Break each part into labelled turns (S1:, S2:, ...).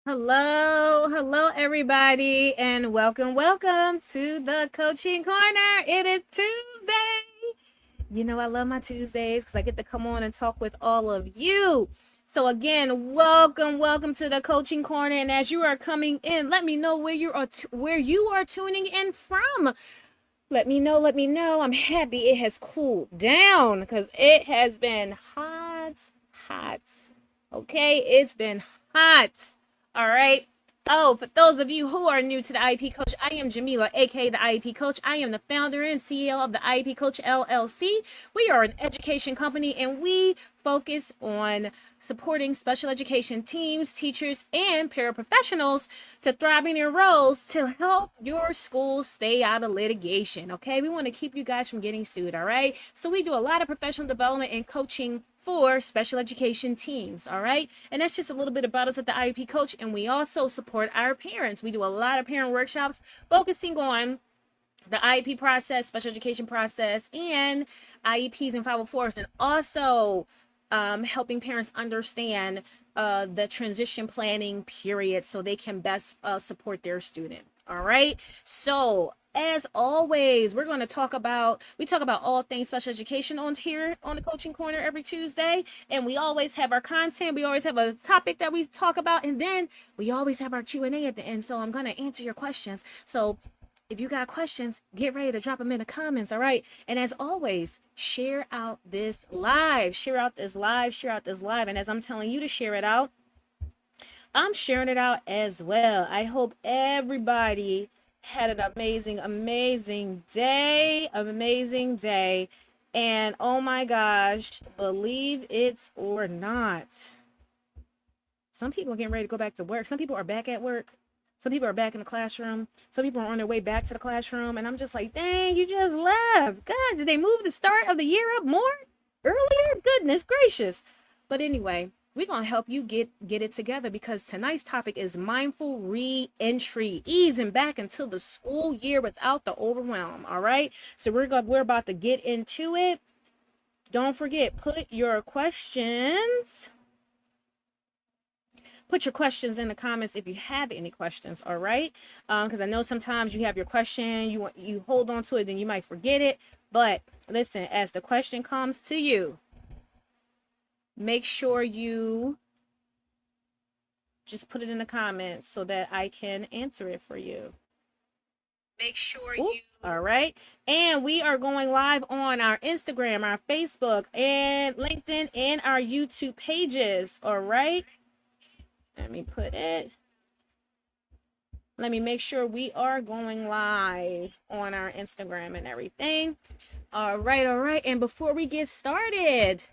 S1: Hello, everybody, and welcome to the Coaching Corner. It is Tuesday. You know, I love my Tuesdays because I get to come on and talk with all of you. So again, welcome to the Coaching Corner. And as you are coming in, let me know where you are tuning in from. Let me know. I'm happy it has cooled down because it has been hot. Okay, it's been hot. All right. Oh, for those of you who are new to the IEP Coach, I am Jamila, aka the IEP Coach. I am the founder and CEO of the IEP Coach LLC. We are an education company and we focus on supporting special education teams, teachers, and paraprofessionals to thrive in their roles to help your school stay out of litigation. Okay, we want to keep you guys from getting sued. All right, so we do a lot of professional development and coaching for special education teams. All right, and that's just a little bit about us at the IEP Coach. And we also support our parents. We do a lot of parent workshops focusing on the IEP process, special education process, and IEPs and 504s, and also helping parents understand the transition planning period so they can best support their student. All right. So as always, we talk about all things special education on here on the Coaching Corner every Tuesday. And we always have our content. We always have a topic that we talk about. And then we always have our Q&A at the end. So I'm going to answer your questions. So if you got questions, get ready to drop them in the comments, all right? And as always, share out this live. Share out this live. And as I'm telling you to share it out, I'm sharing it out as well. I hope everybody had an amazing day. Amazing day. And oh my gosh, believe it or not, some people are getting ready to go back to work. Some people are back at work. Some people are back in the classroom. Some people are on their way back to the classroom. And I'm just like, dang, you just left. God, did they move the start of the year up more earlier? Goodness gracious. But anyway, we're going to help you get it together because tonight's topic is mindful re-entry, easing back into the school year without the overwhelm. All right. So we're about to get into it. Don't forget, put your questions in the comments if you have any questions, all right? Because I know sometimes you have your question, you hold on to it, then you might forget it. But listen, as the question comes to you, make sure you just put it in the comments so that I can answer it for you. Make sure you. All right. And we are going live on our Instagram, our Facebook, and LinkedIn, and our YouTube pages, all right? Let me make sure we are going live on our Instagram and everything. All right. And before we get started,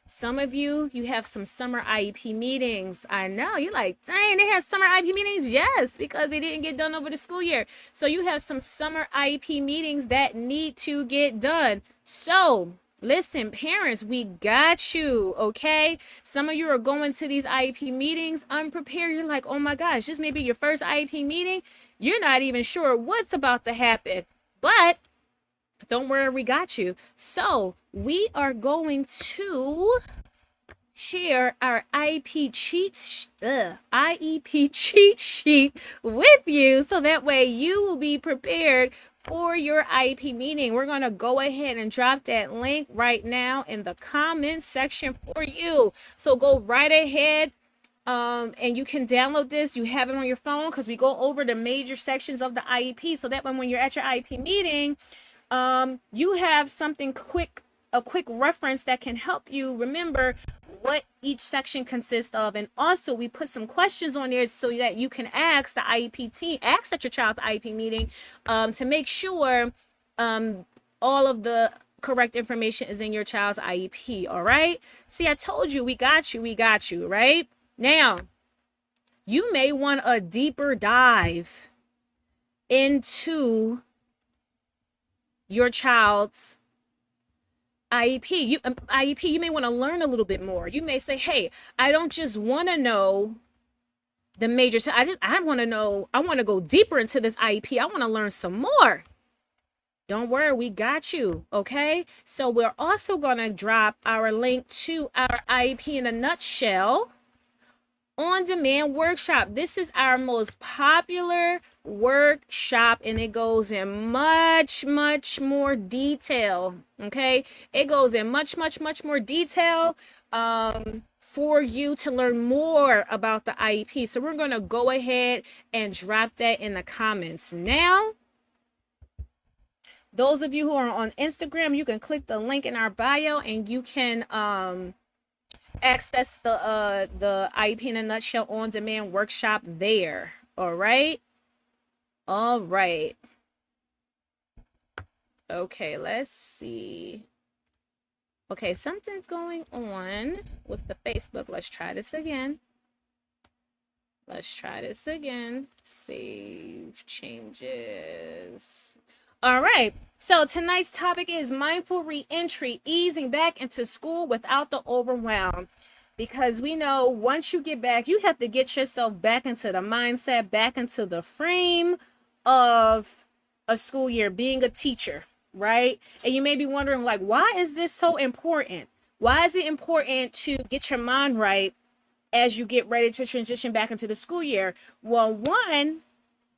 S1: some of you have some summer IEP meetings. I know you're like, dang, they have summer IEP meetings. Yes, because they didn't get done over the school year. So you have some summer IEP meetings that need to get done. So listen, parents, we got you, okay? Some of you are going to these IEP meetings unprepared. You're like, oh my gosh, this may be your first IEP meeting. You're not even sure what's about to happen. But don't worry, we got you. So we are going to share our IEP cheat sheet with you so that way you will be prepared for your IEP meeting. We're going to go ahead and drop that link right now in the comment section for you. So go right ahead. And you can download this. You have it on your phone because we go over the major sections of the IEP. So that when you're at your IEP meeting, you have a quick reference that can help you remember what each section consists of. And also we put some questions on there so that you can ask the IEP team, ask at your child's IEP meeting, to make sure all of the correct information is in your child's IEP. All right. See, I told you, we got you, right? Now, you may want a deeper dive into your child's IEP. You may want to learn a little bit more. You may say, hey, I don't just want to know the major. I want to go deeper into this IEP. I want to learn some more. Don't worry, we got you, okay? So we're also going to drop our link to our IEP in a nutshell on-demand workshop. This is our most popular workshop, and it goes in much more detail. Okay, it goes in much more detail for you to learn more about the IEP. So we're going to go ahead and drop that in the comments now. Those of you who are on Instagram, you can click the link in our bio and you can access the IEP in a nutshell on demand workshop there. All right. Okay, let's see. Okay, something's going on with the Facebook. Let's try this again. Save changes. All right. So tonight's topic is mindful reentry, easing back into school without the overwhelm. Because we know once you get back, you have to get yourself back into the mindset, back into the frame of a school year, being a teacher, right? And you may be wondering, like, why is this so important? Why is it important to get your mind right as you get ready to transition back into the school year? Well, one,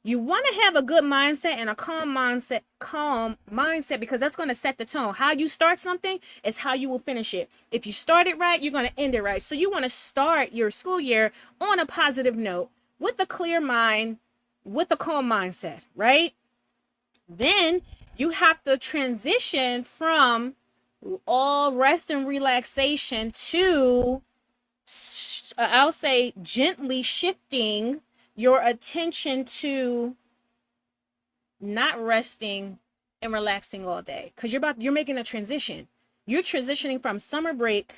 S1: you want to have a good mindset and a calm mindset, because that's going to set the tone. How you start something is how you will finish it. If you start it right, you're going to end it right. So you want to start your school year on a positive note, with a clear mind, with a calm mindset, right? Then you have to transition from all rest and relaxation to, I'll say, gently shifting your attention to not resting and relaxing all day, because you're making a transition. You're transitioning from summer break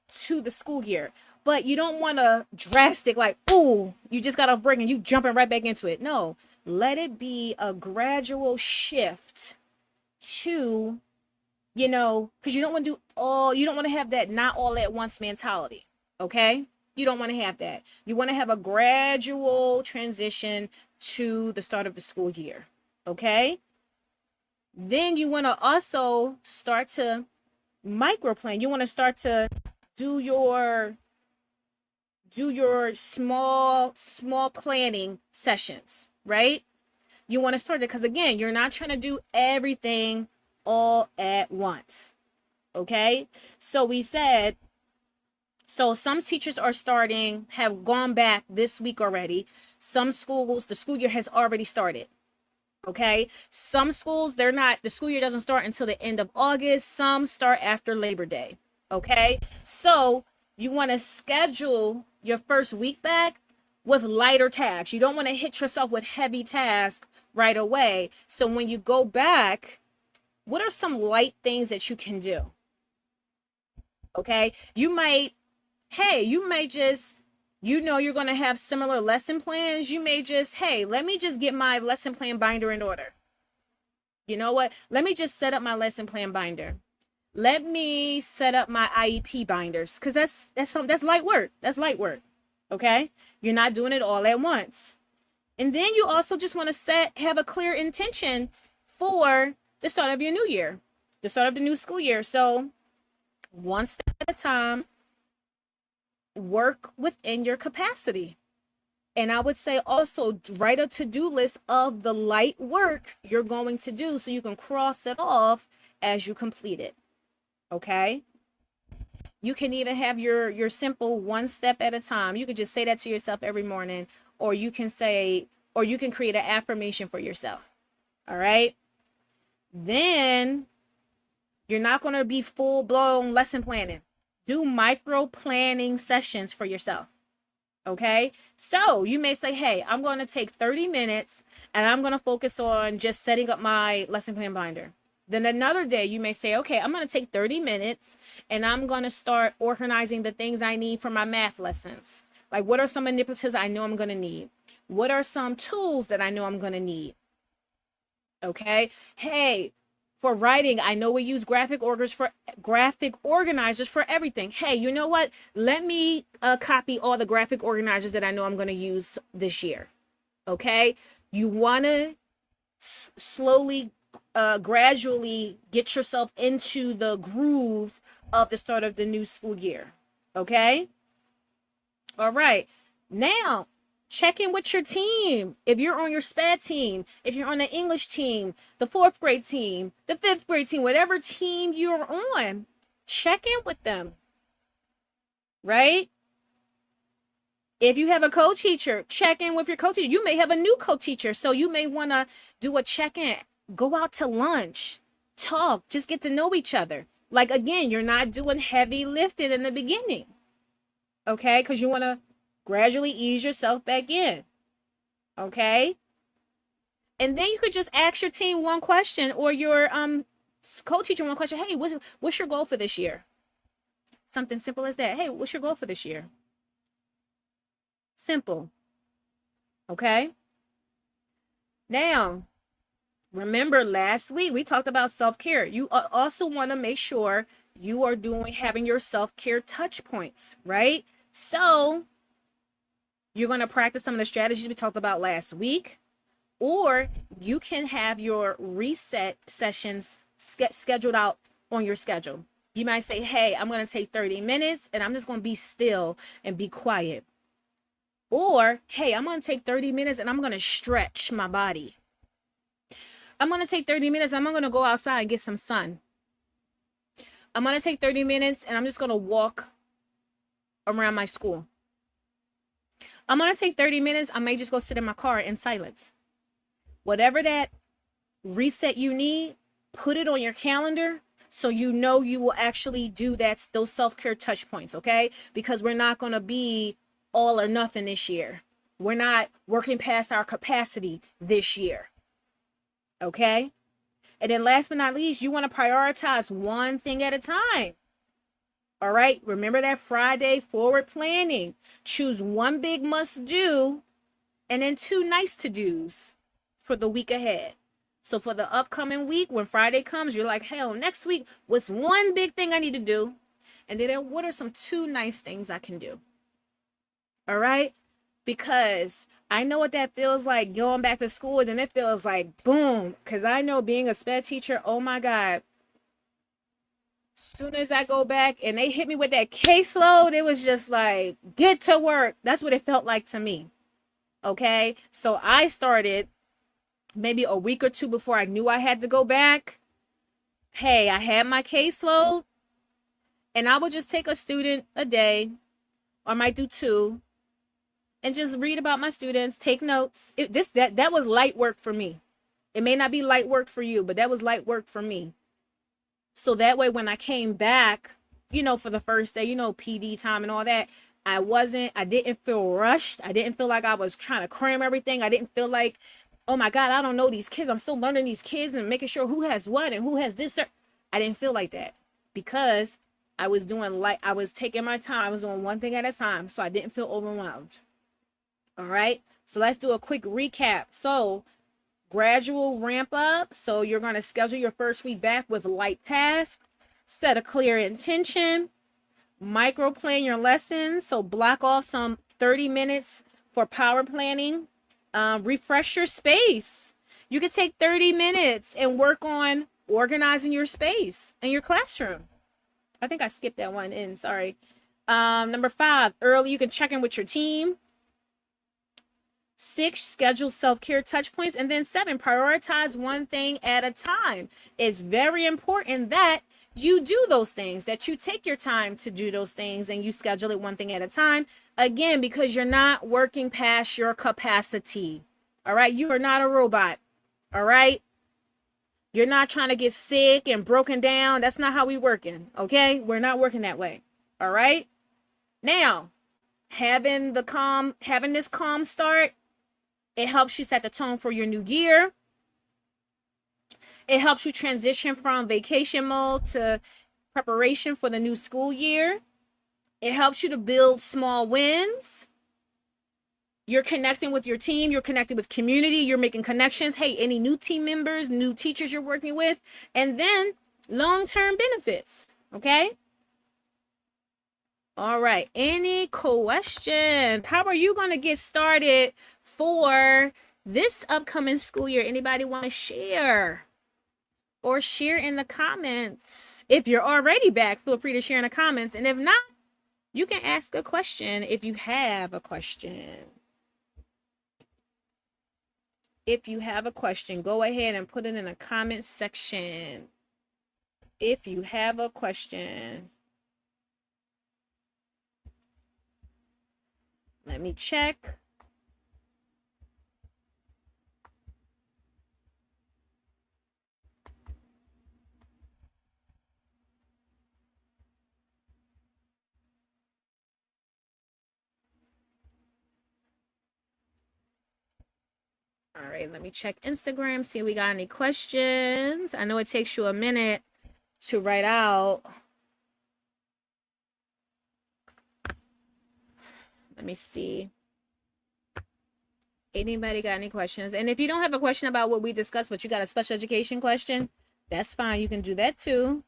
S1: to the school year, but you don't want to drastic, like, oh, you just got off break and you jumping right back into it. No, let it be a gradual shift to, because you don't want to have that not all at once mentality. Okay. You don't want to have that. You want to have a gradual transition to the start of the school year. Okay. Then you want to also start to microplan. You want to start to do your small planning sessions, right? You want to start it, because again, you're not trying to do everything all at once. Okay. So we said, so some teachers have gone back this week already. Some schools, the school year has already started. Okay. Some schools, the school year doesn't start until the end of August. Some start after Labor Day. Okay. So you want to schedule your first week back with lighter tasks. You don't want to hit yourself with heavy tasks right away. So when you go back, what are some light things that you can do? Okay. You might just, you're going to have similar lesson plans. You may just, hey, let me just get my lesson plan binder in order. You know what? Let me just set up my lesson plan binder. Let me set up my IEP binders, because that's light work. That's light work. Okay. You're not doing it all at once. And then you also just want to have a clear intention for the start of your new year, the start of the new school year. So one step at a time, work within your capacity. And I would say also write a to-do list of the light work you're going to do, so you can cross it off as you complete it. Okay. You can even have your simple one step at a time. You could just say that to yourself every morning, or you can create an affirmation for yourself. All right. Then you're not going to be full-blown lesson planning. Do micro planning sessions for yourself. Okay. So you may say, hey, I'm going to take 30 minutes and I'm going to focus on just setting up my lesson plan binder. Then another day you may say, okay, I'm going to take 30 minutes and I'm going to start organizing the things I need for my math lessons. Like, what are some manipulatives I know I'm going to need? What are some tools that I know I'm going to need? Okay. Hey, for writing, I know we use graphic organizers for everything. Hey, you know what? Let me copy all the graphic organizers that I know I'm going to use this year. Okay. You want to slowly, gradually get yourself into the groove of the start of the new school year. Okay. All right. Now, check in with your team. If you're on your SPED team, if you're on the English team, the fourth grade team, the fifth grade team, whatever team you're on, check in with them, right? If you have a co-teacher, check in with your co-teacher. You may have a new co-teacher, so you may want to do a check-in. Go out to lunch, talk, just get to know each other. Like, again, you're not doing heavy lifting in the beginning, okay? Because you want to gradually ease yourself back in, okay? And then you could just ask your team one question, or your co-teacher one question. Hey, what's your goal for this year? Something simple as that. Hey, what's your goal for this year? Simple. Okay. Now, remember last week we talked about self-care. You also want to make sure you are having your self-care touch points, right? So you're going to practice some of the strategies we talked about last week, or you can have your reset sessions scheduled out on your schedule. You might say, hey, I'm going to take 30 minutes and I'm just going to be still and be quiet. Or, hey, I'm going to take 30 minutes and I'm going to stretch my body. I'm going to take 30 minutes and I'm going to go outside and get some sun. I'm going to take 30 minutes and I'm just going to walk around my school. I'm going to take 30 minutes. I may just go sit in my car in silence. Whatever that reset you need, put it on your calendar so you know you will actually do those self-care touch points, okay? Because we're not going to be all or nothing this year. We're not working past our capacity this year, okay? And then last but not least, you want to prioritize one thing at a time. All right, remember that Friday forward planning. Choose one big must do and then two nice to do's for the week ahead. So for the upcoming week, when Friday comes, you're like, hell, next week, what's one big thing I need to do? And then what are some two nice things I can do? All right, because I know what that feels like going back to school, and then it feels like boom, because I know being a SPED teacher, oh my God, soon as I go back and they hit me with that caseload, it was just like, get to work. That's what it felt like to me. Okay, so I started maybe a week or two before I knew I had to go back. Hey, I had my caseload, and I would just take a student a day, or I might do two, and just read about my students, take notes. That was light work for me. It may not be light work for you, but that was light work for me. So that way, when I came back, for the first day, PD time and all that, I didn't feel rushed. I didn't feel like I was trying to cram everything. I didn't feel like, oh my God, I don't know these kids. I'm still learning these kids and making sure who has what and who has this. I didn't feel like that because I was taking my time. I was doing one thing at a time. So I didn't feel overwhelmed. All right. So let's do a quick recap. So gradual ramp up. So you're going to schedule your first week back with light tasks, set a clear intention, micro plan your lessons. So block off some 30 minutes for power planning. Refresh your space. You could take 30 minutes and work on organizing your space in your classroom. I think I skipped that one in. Sorry. Number 5, early you can check in with your team. 6, schedule self-care touch points. And then 7, prioritize one thing at a time. It's very important that you do those things, that you take your time to do those things and you schedule it one thing at a time. Again, because you're not working past your capacity. All right. You are not a robot. All right. You're not trying to get sick and broken down. That's not how we working. Okay. We're not working that way. All right. Now, having this calm start, it helps you set the tone for your new year. It helps you transition from vacation mode to preparation for the new school year. It helps you to build small wins. You're connecting with your team. You're connecting with community. You're making connections. Hey, any new team members, new teachers you're working with, and then long-term benefits. Okay. All right. Any questions? How are you going to get started for this upcoming school year? Anybody want to share? Or share in the comments. If you're already back, feel free to share in the comments. And if not, You can ask a question if you have a question. If you have a question, go ahead and put it in the comment section. If you have a question. Let me check. All right, let me check Instagram, see if we got any questions. I know it takes you a minute to write out. Let me see. Anybody got any questions? And if you don't have a question about what we discussed, but you got a special education question, that's fine. You can do that too.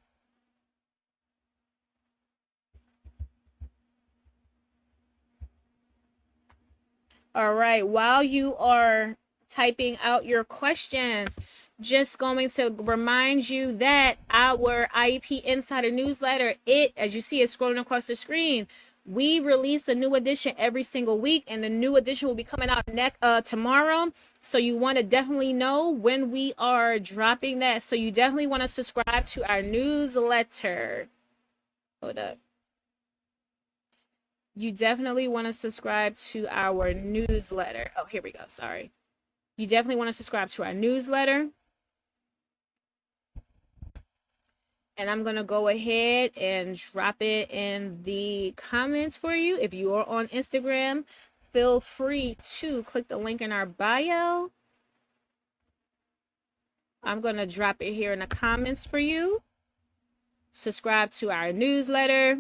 S1: All right, while you are typing out your questions, just going to remind you that our IEP Insider newsletter, as you see it scrolling across the screen, we release a new edition every single week, and the new edition will be coming out tomorrow. So you want to definitely know when we are dropping that. So you definitely want to subscribe to our newsletter. Hold up. You definitely want to subscribe to our newsletter. Oh, here we go. Sorry. You definitely want to subscribe to our newsletter. And I'm going to go ahead and drop it in the comments for you. If you are on Instagram, feel free to click the link in our bio. I'm going to drop it here in the comments for you. Subscribe to our newsletter,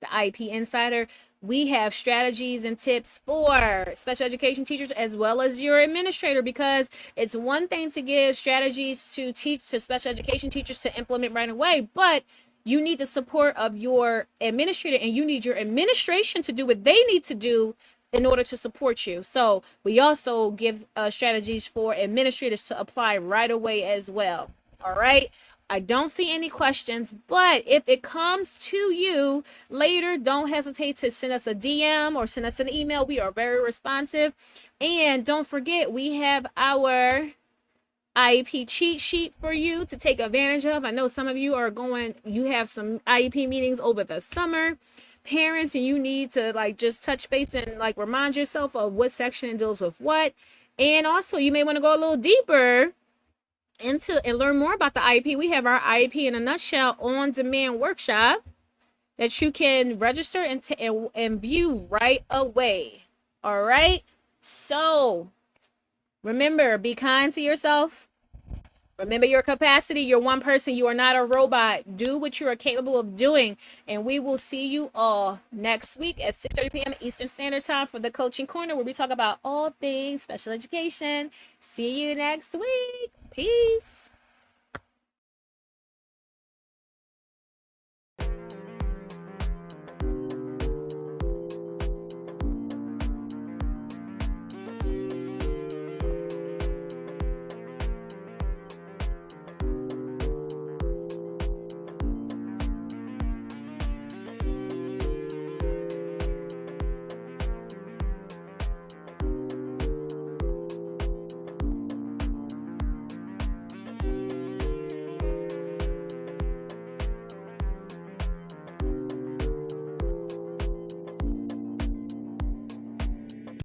S1: the IEP Insider. We have strategies and tips for special education teachers as well as your administrator, because it's one thing to give strategies to special education teachers to implement right away, but you need the support of your administrator, and you need your administration to do what they need to do in order to support you. So we also give strategies for administrators to apply right away as well. All right. I don't see any questions, but if it comes to you later, don't hesitate to send us a DM or send us an email. We are very responsive. And don't forget, we have our IEP cheat sheet for you to take advantage of. I know some of you you have some IEP meetings over the summer, parents, and you need to just touch base and remind yourself of what section deals with what. And also, you may want to go a little deeper into and learn more about the IEP. We have our IEP in a nutshell on demand workshop that you can register and view right away. All right. So remember, be kind to yourself. Remember your capacity. You're one person. You are not a robot. Do what you are capable of doing. And we will see you all next week at 6:30 p.m. Eastern Standard Time for the Coaching Corner, where we talk about all things special education. See you next week. Peace.